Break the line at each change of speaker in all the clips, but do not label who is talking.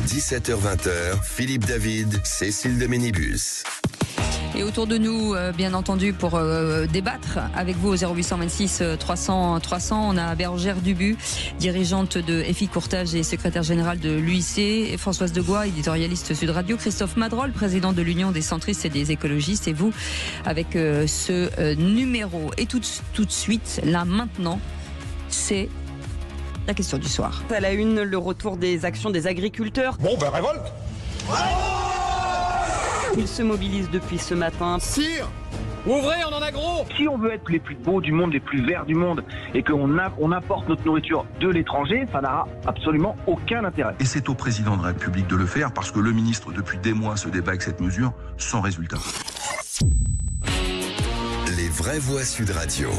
17h-20h, Philippe David, Cécile de Ménibus.
Et autour de nous, bien entendu, pour débattre avec vous au 0826 300 300, on a Bérangère Dubu, dirigeante de FI Courtage et secrétaire générale de l'UIC, et Françoise Degois, éditorialiste Sud Radio, Christophe Madrol, président de l'Union des centristes et des écologistes, et vous avec ce numéro. Et tout de suite, là maintenant, c'est la question du soir.
À la une, le retour des actions des agriculteurs.
Bon, ben révolte.
Ils se mobilisent depuis ce matin.
Sire, ouvrez, on en a gros.
Si on veut être les plus beaux du monde, les plus verts du monde, et qu'on apporte notre nourriture de l'étranger, ça n'aura absolument aucun intérêt.
Et c'est au président de la République de le faire, parce que le ministre, depuis des mois, se débat avec cette mesure, sans résultat.
Les vraies voix Sud Radio.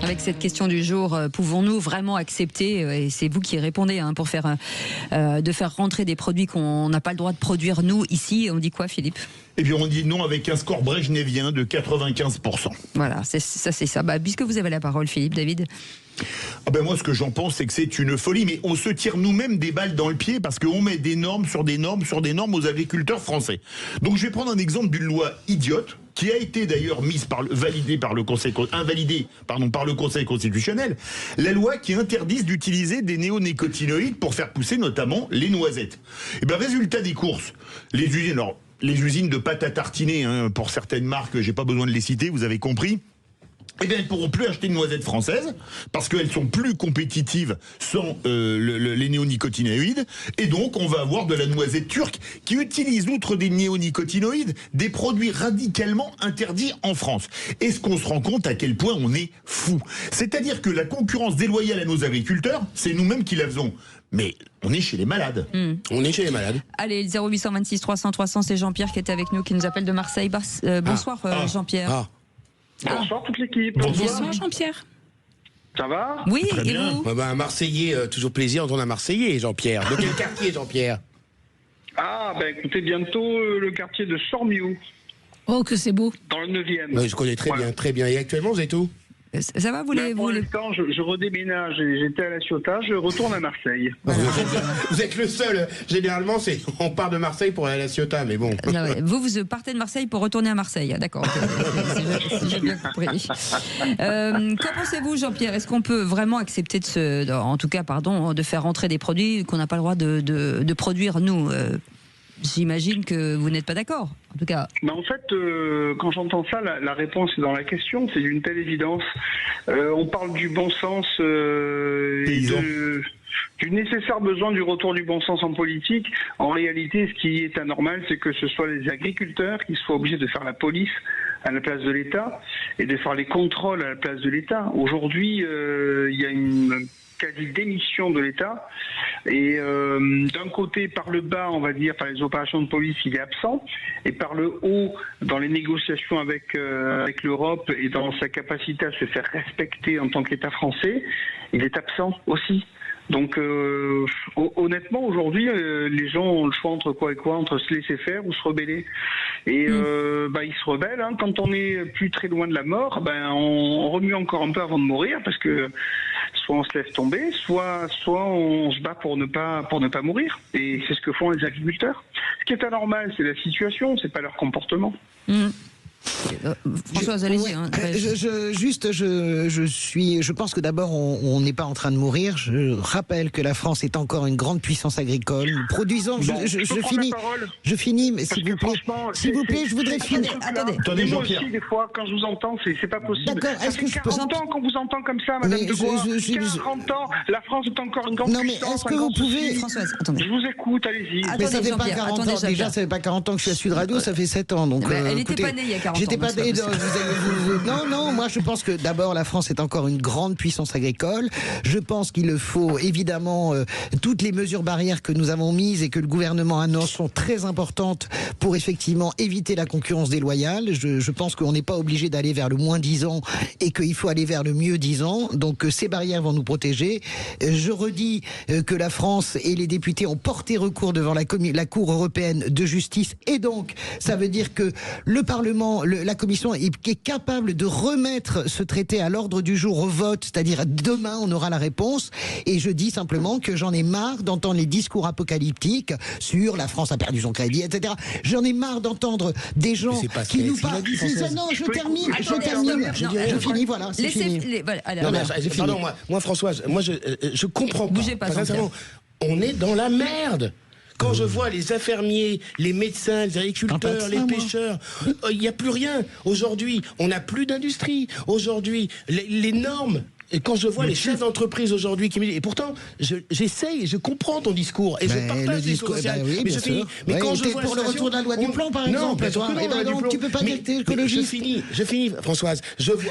Avec cette question du jour, pouvons-nous vraiment accepter, et c'est vous qui répondez, pour de faire rentrer des produits qu'on n'a pas le droit de produire nous ici. On dit quoi, Philippe ?
Eh bien, on dit non avec un score brejnevien de 95%.
Voilà, c'est ça. Puisque vous avez la parole, Philippe, David.
Moi, ce que j'en pense, c'est que c'est une folie, mais on se tire nous-mêmes des balles dans le pied parce qu'on met des normes sur des normes sur des normes aux agriculteurs français. Donc, je vais prendre un exemple d'une loi idiote qui a été d'ailleurs invalidée par le Conseil constitutionnel. La loi qui interdit d'utiliser des néonicotinoïdes pour faire pousser notamment les noisettes. Résultat des courses, les usines de pâte à tartiner, pour certaines marques, j'ai pas besoin de les citer, vous avez compris. Elles ne pourront plus acheter de noisettes françaises parce qu'elles sont plus compétitives sans les néonicotinoïdes. Et donc, on va avoir de la noisette turque qui utilise, outre des néonicotinoïdes, des produits radicalement interdits en France. Est-ce qu'on se rend compte à quel point on est fou ? C'est-à-dire que la concurrence déloyale à nos agriculteurs, c'est nous-mêmes qui la faisons. Mais on est chez les malades.
On est chez les malades.
Allez, le 0826 300 300, c'est Jean-Pierre qui est avec nous, qui nous appelle de Marseille. Bonsoir, Jean-Pierre.
Bonsoir toute l'équipe.
Bonsoir Jean-Pierre.
Ça va ?
Oui,
très
et
bien.
vous ?
Un Marseillais, toujours plaisir d'entendre un Marseillais, Jean-Pierre. De quel quartier, Jean-Pierre ?
Écoutez, bientôt le quartier de Sormiou.
Oh, que c'est beau.
Dans le 9e.
Je connais très bien. Et actuellement, vous êtes où ?
Ça va,
Pour l'instant, je redéménage. J'étais à La Ciotat, je retourne à Marseille.
Vous êtes le seul. Généralement, on part de Marseille pour aller à La Ciotat, mais bon.
Vous partez de Marseille pour retourner à Marseille, d'accord. Si j'ai bien compris. Qu'en pensez-vous, Jean-Pierre ? Est-ce qu'on peut vraiment accepter de faire rentrer des produits qu'on n'a pas le droit de produire, nous ? J'imagine que vous n'êtes pas d'accord, en tout cas.
En fait, quand j'entends ça, la réponse est dans la question, c'est d'une telle évidence. On parle du bon sens, du nécessaire besoin du retour du bon sens en politique. En réalité, ce qui est anormal, c'est que ce soit les agriculteurs qui soient obligés de faire la police à la place de l'État et de faire les contrôles à la place de l'État. Aujourd'hui, il y a une quasi démission de l'État et d'un côté par le bas, on va dire, par les opérations de police, il est absent, et par le haut, dans les négociations avec l'Europe et dans sa capacité à se faire respecter en tant qu'État français, il est absent aussi. Donc honnêtement, aujourd'hui, les gens ont le choix entre quoi et quoi, entre se laisser faire ou se rebeller. Et ils se rebellent. Quand on est plus très loin de la mort, on remue encore un peu avant de mourir, parce que soit on se laisse tomber, soit on se bat pour ne pas mourir. Et c'est ce que font les agriculteurs. Ce qui est anormal, c'est la situation, c'est pas leur comportement.
Françoise, allez-y.
Je pense que d'abord, on n'est pas en train de mourir. Je rappelle que la France est encore une grande puissance agricole. Nous produisons. Je finis, mais s'il vous plaît, je voudrais finir.
Attendez, Jean-Pierre.
Aussi, des fois, quand je vous entends, c'est pas possible.
D'accord. Est-ce que
40 ans qu'on vous entend comme ça, Madame Degois. 40 ans, la France est encore une grande puissance.
Non, mais est-ce que vous pouvez...
Françoise, attendez.
Je vous écoute, allez-y.
Mais ça fait pas 40 ans. Déjà, ça fait pas 40 ans que je suis à Sud Radio, ça fait 7 ans. Donc,
elle n'était pas née il y a 40 ans.
J'étais pas née. Non, moi je pense que d'abord la France est encore une grande puissance agricole. Je pense qu'il faut évidemment toutes les mesures barrières que nous avons mises et que le gouvernement annonce sont très importantes pour effectivement éviter la concurrence déloyale. Je pense qu'on n'est pas obligé d'aller vers le moins 10 ans et qu'il faut aller vers le mieux 10 ans. Donc ces barrières vont nous protéger. Je redis que la France et les députés ont porté recours devant la Cour européenne de justice, et donc ça veut dire que le Parlement la Commission est capable de remettre ce traité à l'ordre du jour au vote, c'est-à-dire demain on aura la réponse, et je dis simplement que j'en ai marre d'entendre les discours apocalyptiques sur la France a perdu son crédit, etc. J'en ai marre d'entendre des gens qui nous parlent. Non, je finis, voilà, c'est fini.
Pardon, moi Françoise, je comprends pas.
Bougez pas,
sincèrement, on est dans la merde. Quand je vois les infirmiers, les médecins, les agriculteurs, les pêcheurs, il n'y a plus rien. Aujourd'hui, on n'a plus d'industrie. Aujourd'hui, les normes. Et quand je vois les chefs d'entreprise aujourd'hui qui me disent, et pourtant, j'essaye, je comprends ton discours, et je partage le discours social, mais je finis. Mais quand je vois
pour le retour de la loi du plan, par exemple, tu peux pas dire que t'es écologiste.
Je finis, Françoise.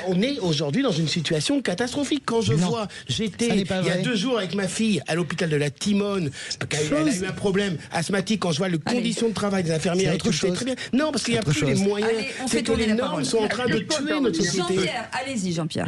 On est aujourd'hui dans une situation catastrophique. Quand je vois, j'étais il y a 2 jours avec ma fille à l'hôpital de la Timone, elle a eu un problème asthmatique. Quand je vois les conditions de travail des infirmières, c'est très bien. Non, parce qu'il n'y a plus les moyens. C'est que les normes sont en train de tuer notre société.
Jean-Pierre, allez-y, Jean-Pierre.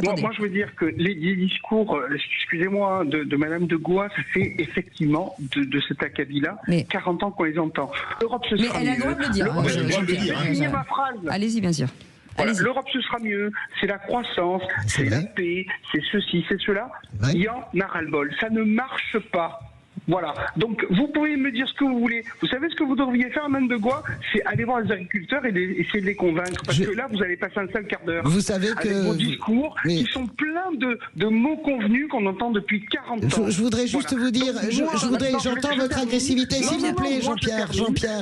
Moi, je veux dire que les discours, excusez-moi, de Madame de Goa, ça fait effectivement de cet acabit-là 40 ans qu'on les entend. L'Europe se sera mieux.
Elle a le droit de le dire.
Je vais finir ma phrase.
Allez-y, bien sûr.
Voilà, l'Europe se sera mieux, c'est la croissance, c'est la paix, c'est ceci, c'est cela. Il y en a ras-le-bol. Ça ne marche pas. Voilà. Donc, vous pouvez me dire ce que vous voulez. Vous savez ce que vous devriez faire, Mme de Goa? C'est aller voir les agriculteurs et essayer de les convaincre. Parce que là, vous allez passer un seul quart d'heure.
Vous savez
avec vos discours qui sont pleins de mots convenus qu'on entend depuis 40 ans.
Je voudrais juste vous dire, j'entends votre agressivité, s'il vous plaît, Jean-Pierre.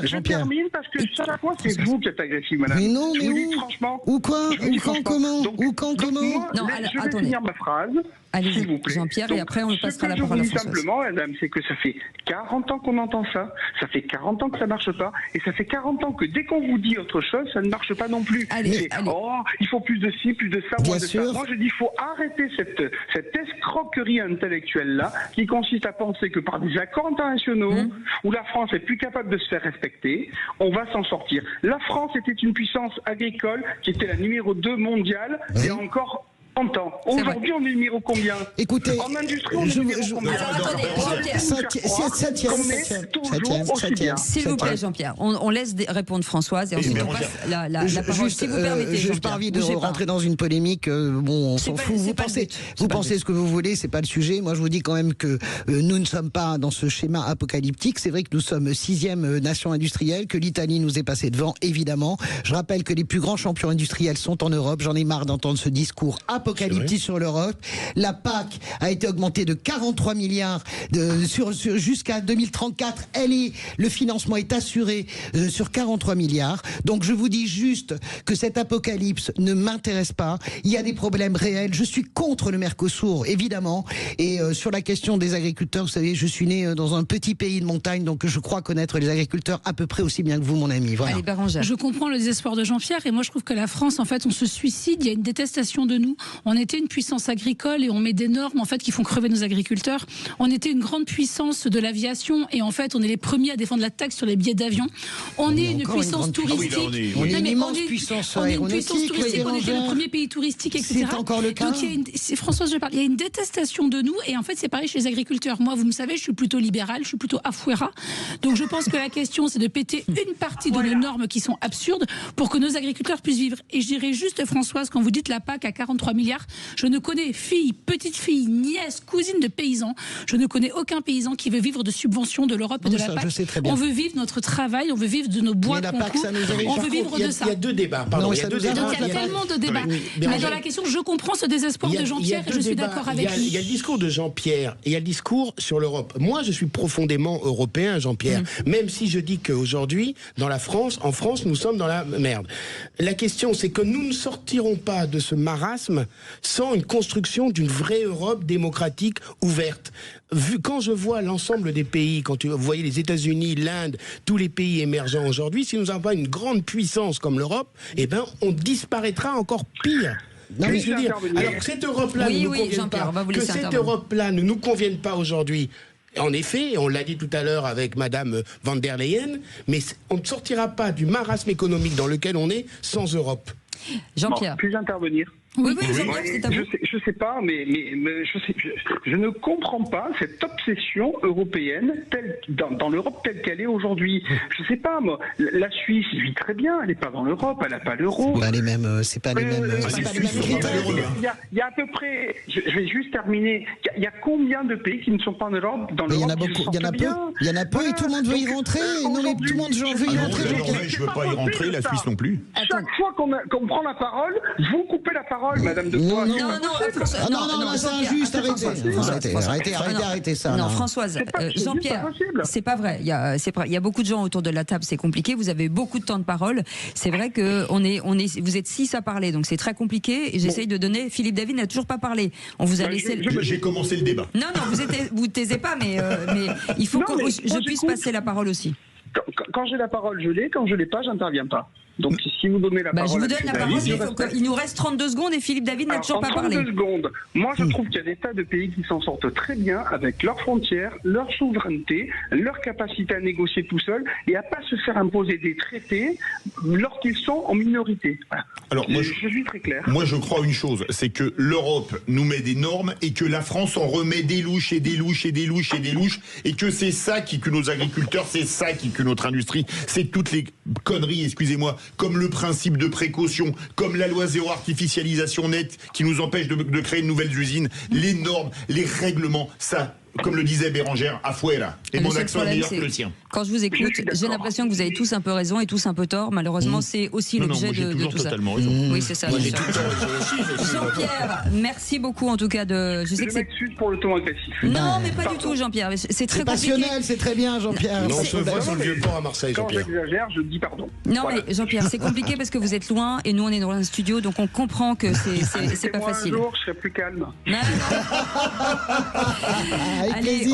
Je termine parce que chaque fois, c'est vous qui êtes agressif, madame.
Mais non, mais
où? Franchement.
Où quoi? Où quand comment?
Non,
je vais finir ma phrase.
Allez-y, Jean-Pierre, et après on passera la parole à Françoise.
Simplement, madame, c'est que ça fait 40 ans qu'on entend ça, ça fait 40 ans que ça marche pas, et ça fait 40 ans que dès qu'on vous dit autre chose, ça ne marche pas non plus. Il faut plus de ci, plus de ça, moins de ça. Moi, je dis, il faut arrêter cette escroquerie intellectuelle-là, qui consiste à penser que par des accords internationaux, où la France est plus capable de se faire respecter, on va s'en sortir. La France était une puissance agricole qui était la numéro 2 mondiale, et encore 30 ans. Aujourd'hui, on est numéro combien?
Écoutez,
en industrie, on est numéro combien?
Septième. S'il vous plaît, Jean-Pierre, on laisse répondre Françoise et ensuite on passe la parole. Si vous permettez,
je n'ai pas envie de rentrer dans une polémique. Bon, on s'en fout. Vous pensez ce que vous voulez, c'est pas le sujet. Moi, je vous dis quand même que nous ne sommes pas dans ce schéma apocalyptique. C'est vrai que nous sommes 6e nation industrielle, que l'Italie nous est passée devant, évidemment. Je rappelle que les plus grands champions industriels sont en Europe. J'en ai marre d'entendre ce discours apocalyptique sur l'Europe. La PAC a été augmentée de 43 milliards jusqu'à 2034. Le financement est assuré sur 43 milliards. Donc je vous dis juste que cette apocalypse ne m'intéresse pas. Il y a des problèmes réels. Je suis contre le Mercosur, évidemment. Et sur la question des agriculteurs, vous savez, je suis né dans un petit pays de montagne, donc je crois connaître les agriculteurs à peu près aussi bien que vous, mon ami. Voilà.
Allez, Bérangère.
Je comprends le désespoir de Jean-Pierre, et moi je trouve que la France, en fait, on se suicide. Il y a une détestation de nous. On était une puissance agricole et on met des normes en fait qui font crever nos agriculteurs. On était une grande puissance de l'aviation et en fait on est les premiers à défendre la taxe sur les billets d'avion. On est une puissance touristique.
On est une immense puissance aéronautique.
On était le premier pays touristique, etc.
C'est encore le cas.
Donc Françoise, je parle. Il y a une détestation de nous et en fait c'est pareil chez les agriculteurs. Moi, vous me savez, je suis plutôt libérale, je suis plutôt afuera. Donc je pense que la question c'est de péter une partie de nos normes qui sont absurdes pour que nos agriculteurs puissent vivre. Et je dirais juste, Françoise, quand vous dites la PAC à 43 milliards, je ne connais fille, petite fille, nièce, cousine de paysans. Je ne connais aucun paysan qui veut vivre de subventions de l'Europe et de la PAC. On veut vivre notre travail, on veut vivre de nos bois concours, on veut vivre de ça.
Il y a 2 débats. Pardon, il y a
tellement de débats. Mais dans la question, je comprends ce désespoir de Jean-Pierre et je suis d'accord avec lui.
Il y a le discours de Jean-Pierre et il y a le discours sur l'Europe. Moi, je suis profondément européen, Jean-Pierre. Même si je dis qu'aujourd'hui, en France, nous sommes dans la merde. La question, c'est que nous ne sortirons pas de ce marasme sans une construction d'une vraie Europe démocratique ouverte. Quand je vois l'ensemble des pays, quand vous voyez les États-Unis, l'Inde, tous les pays émergents aujourd'hui, si nous n'avons pas une grande puissance comme l'Europe, eh ben, on disparaîtra encore pire. Non, mais je veux dire, alors que cette Europe-là ne nous convienne pas, Europe-là ne nous convienne pas aujourd'hui. En effet, on l'a dit tout à l'heure avec Madame van der Leyen, mais on ne sortira pas du marasme économique dans lequel on est sans Europe.
Jean-Pierre.
Puis-je intervenir?
Oui,
Oui,
Jean-Pierre, c'est à vous.
je sais pas, mais je ne comprends pas cette obsession européenne dans l'Europe telle qu'elle est aujourd'hui. Je sais pas, moi, la Suisse vit très bien, elle n'est pas dans l'Europe, elle n'a pas l'euro.
C'est pas les mêmes.
Il y a à peu près, je vais juste terminer, il y a combien de pays qui ne sont pas en Europe,
Il y en a beaucoup, il y en a peu. Il y en a peu et tout le monde veut y rentrer. Non, mais tout le monde veut y rentrer.
La Norvège ne veut pas y rentrer, la Suisse non plus.
Chaque fois qu'on prend la parole, vous coupez la parole, Madame de Poix.
Non, c'est injuste, arrêtez ça.
Non, Françoise, Jean-Pierre, c'est pas vrai. Il y a beaucoup de gens autour de la table, c'est compliqué. Vous avez beaucoup de temps de parole. C'est vrai que vous êtes 6 à parler, donc c'est très compliqué. Et j'essaye de donner. Philippe David n'a toujours pas parlé. On vous a laissé.
J'ai commencé le débat.
Non, vous taisez pas, mais il faut que je puisse passer la parole aussi.
Quand j'ai la parole, je l'ai. Quand je l'ai pas, j'interviens pas. Donc, si vous donnez la parole...
Je vous donne la parole, il nous reste 32 secondes et Philippe David n'a toujours pas parlé.
32 secondes. Moi, je trouve qu'il y a des tas de pays qui s'en sortent très bien avec leurs frontières, leur souveraineté, leur capacité à négocier tout seul et à pas se faire imposer des traités lorsqu'ils sont en minorité. Voilà.
Alors, moi,
je suis très clair.
Moi, je crois une chose, c'est que l'Europe nous met des normes et que la France en remet des louches et des louches et des louches et des louches et que c'est ça qui tue nos agriculteurs, c'est ça qui tue notre industrie, c'est toutes les conneries, excusez-moi, comme le principe de précaution, comme la loi zéro artificialisation nette qui nous empêche de créer de nouvelles usines, les normes, les règlements, ça, comme le disait Bérangère, afuera. Et mon accent est meilleur que le sien.
Quand je vous écoute, j'ai l'impression que vous avez tous un peu raison et tous un peu tort. Malheureusement, c'est aussi l'objet de tout ça.
Raison.
Oui, c'est ça. Jean-Pierre, merci beaucoup en tout cas de.
Je m'excuse pour le ton agressif.
Non, mais pas du tout, Jean-Pierre. C'est très
passionnel, c'est très bien, Jean-Pierre.
Non, on se voit sur le vieux port à Marseille,
Quand
Jean-Pierre.
j'exagère, je dis pardon.
Non, mais Jean-Pierre, c'est compliqué parce que vous êtes loin et nous on est dans un studio, donc on comprend que c'est pas facile.
Un jour, je serai plus calme.
Allez,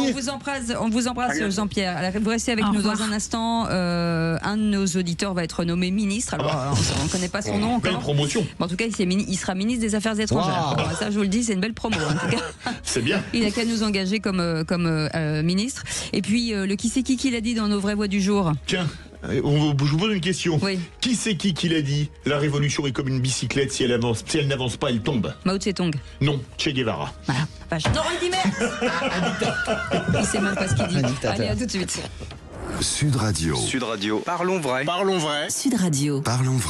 on vous embrasse, Jean-Pierre. Vous restez avec nous dans un instant. Un de nos auditeurs va être nommé ministre. Alors, on ne connaît pas son nom encore.
Belle promotion.
Bon, en tout cas, il sera ministre des Affaires étrangères. Bon, ça, je vous le dis, c'est une belle promo. En tout cas.
C'est bien.
Il n'a qu'à nous engager comme ministre. Et puis, le qui c'est qui l'a dit dans nos vraies voix du jour.
Tiens. Je vous pose une question.
Oui.
Qui c'est qui l'a dit? La révolution est comme une bicyclette, si elle n'avance pas, elle tombe.
Mao Tse-tung.
Non, Che Guevara.
Voilà. Non, il dit merde. Il sait même pas ce qu'il dit. Allez, à tout de suite.
Sud Radio.
Sud Radio. Parlons vrai.
Parlons vrai.
Sud Radio.
Parlons vrai.